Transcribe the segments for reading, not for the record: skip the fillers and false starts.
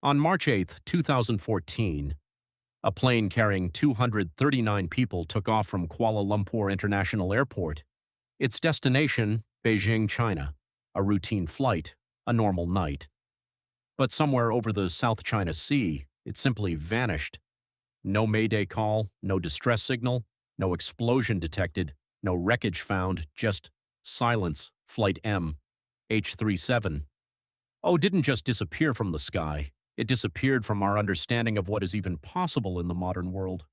On March 8, 2014, a plane carrying 239 people took off from Kuala Lumpur International Airport. Its destination, Beijing, China. A routine flight, a normal night. But somewhere over the South China Sea, it simply vanished. No mayday call, no distress signal, no explosion detected, no wreckage found, just silence. Flight MH370. Oh, didn't just disappear from the sky. It disappeared from our understanding of what is even possible in the modern world.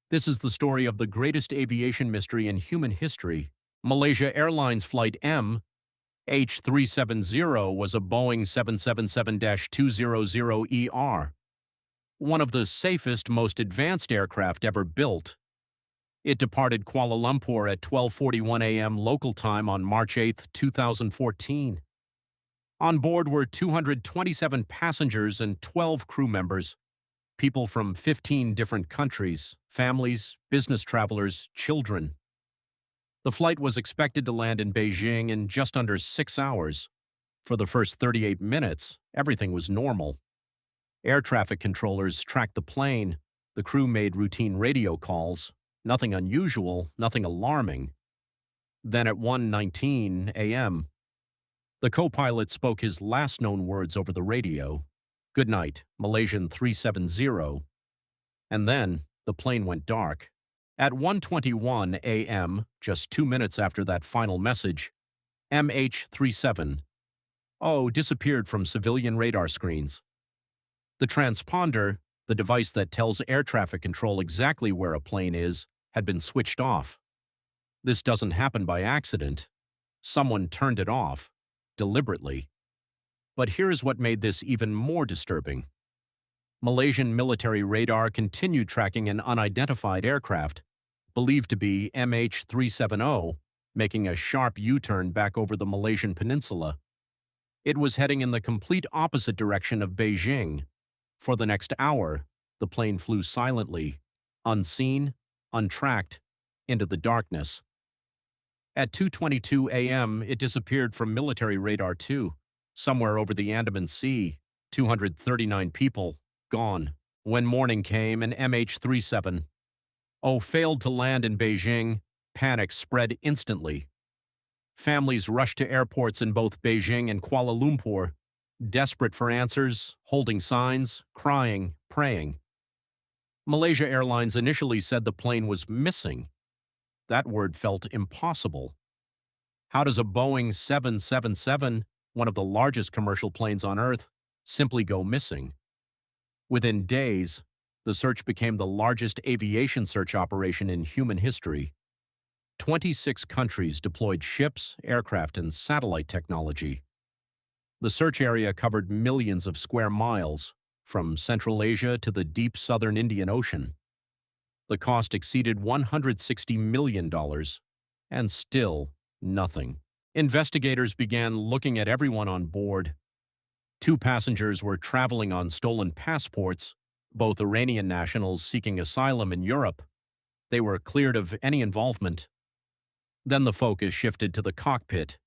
This is the story of the greatest aviation mystery in human history. Malaysia Airlines Flight MH370 was a Boeing 777-200ER, one of the safest, most advanced aircraft ever built. It departed Kuala Lumpur at 12:41 a.m. local time on March 8, 2014. On board were 227 passengers and 12 crew members, people from 15 different countries, families, business travelers, children. The flight was expected to land in Beijing in just under 6 hours. For the first 38 minutes, everything was normal. Air traffic controllers tracked the plane, the crew made routine radio calls, nothing unusual, nothing alarming. Then at 1:19 a.m., the co-pilot spoke his last known words over the radio. "Good night, Malaysian 370. And then the plane went dark. At 1:21 a.m., just 2 minutes after that final message, MH370 disappeared from civilian radar screens. The transponder, the device that tells air traffic control exactly where a plane is, had been switched off. This doesn't happen by accident. Someone turned it off, deliberately. But here is what made this even more disturbing. Malaysian military radar continued tracking an unidentified aircraft, believed to be MH370, making a sharp U-turn back over the Malaysian peninsula. It was heading in the complete opposite direction of Beijing. For the next hour, the plane flew silently, unseen, untracked, into the darkness. At 2:22 a.m., it disappeared from military radar too, somewhere over the Andaman Sea. 239 people, gone. When morning came, an MH370 failed to land in Beijing. Panic spread instantly. Families rushed to airports in both Beijing and Kuala Lumpur, desperate for answers, holding signs, crying, praying. Malaysia Airlines initially said the plane was missing. That word felt impossible. How does a Boeing 777, one of the largest commercial planes on Earth, simply go missing? Within days, the search became the largest aviation search operation in human history. 26 countries deployed ships, aircraft, and satellite technology. The search area covered millions of square miles, from Central Asia to the deep southern Indian Ocean. The cost exceeded $160 million, and still nothing. Investigators began looking at everyone on board. 2 passengers were traveling on stolen passports, both Iranian nationals seeking asylum in Europe. They were cleared of any involvement. Then the focus shifted to the cockpit.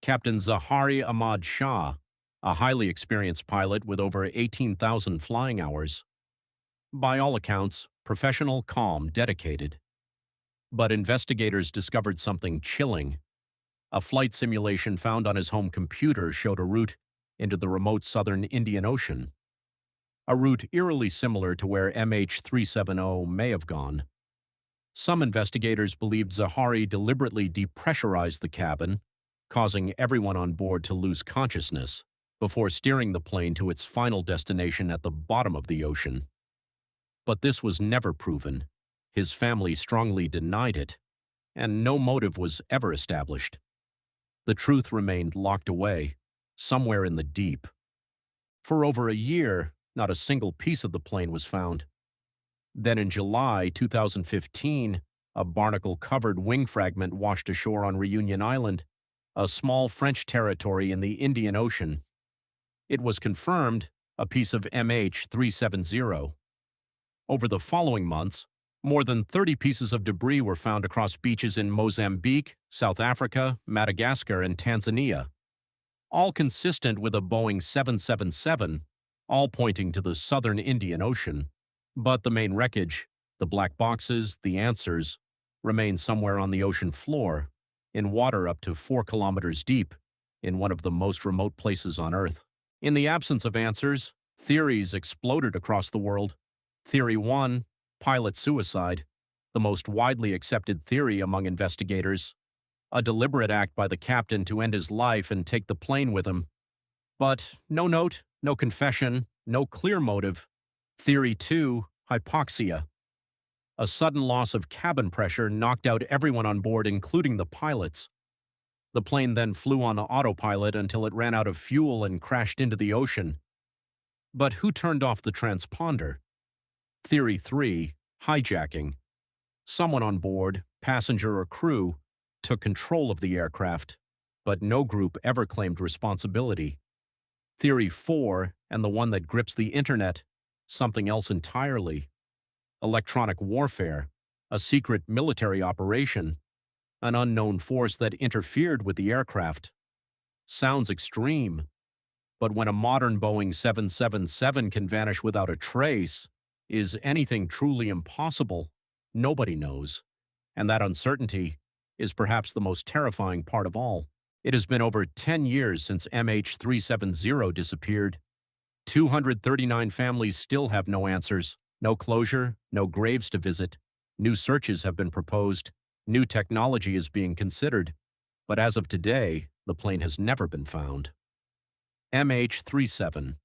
Captain Zahari Ahmad Shah, a highly experienced pilot with over 18,000 flying hours. By all accounts, professional, calm, dedicated. But investigators discovered something chilling. A flight simulation found on his home computer showed a route into the remote southern Indian Ocean. A route eerily similar to where MH370 may have gone. Some investigators believed Zahari deliberately depressurized the cabin, causing everyone on board to lose consciousness, before steering the plane to its final destination at the bottom of the ocean. But this was never proven. His family strongly denied it, and no motive was ever established. The truth remained locked away, somewhere in the deep. For over a year, not a single piece of the plane was found. Then in July 2015, a barnacle-covered wing fragment washed ashore on Reunion Island, a small French territory in the Indian Ocean. It was confirmed a piece of MH370. Over the following months, more than 30 pieces of debris were found across beaches in Mozambique, South Africa, Madagascar, and Tanzania, all consistent with a Boeing 777, all pointing to the southern Indian Ocean. But the main wreckage, the black boxes, the answers, remain somewhere on the ocean floor, in water up to 4 kilometers deep, in one of the most remote places on Earth. In the absence of answers, theories exploded across the world. Theory 1, pilot suicide, the most widely accepted theory among investigators, a deliberate act by the captain to end his life and take the plane with him. But no note, no confession, no clear motive. Theory 2, hypoxia. A sudden loss of cabin pressure knocked out everyone on board, including the pilots. The plane then flew on autopilot until it ran out of fuel and crashed into the ocean. But who turned off the transponder? Theory 3, hijacking. Someone on board, passenger or crew, took control of the aircraft, but no group ever claimed responsibility. Theory 4, and the one that grips the internet, something else entirely. Electronic warfare, a secret military operation, an unknown force that interfered with the aircraft. Sounds extreme, but when a modern Boeing 777 can vanish without a trace, is anything truly impossible? Nobody knows, and that uncertainty is perhaps the most terrifying part of all. It has been over 10 years since MH370 disappeared. 239 families still have no answers, no closure, no graves to visit. New searches have been proposed. New technology is being considered. But as of today, the plane has never been found. MH370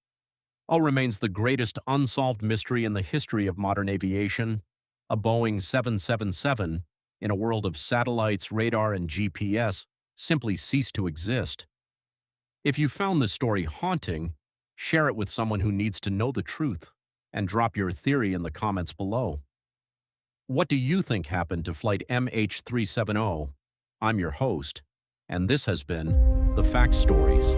remains the greatest unsolved mystery in the history of modern aviation. A Boeing 777, in a world of satellites, radar, and GPS, simply ceased to exist. If you found this story haunting, share it with someone who needs to know the truth, and drop your theory in the comments below. What do you think happened to Flight MH370? I'm your host, and this has been The Fact Stories.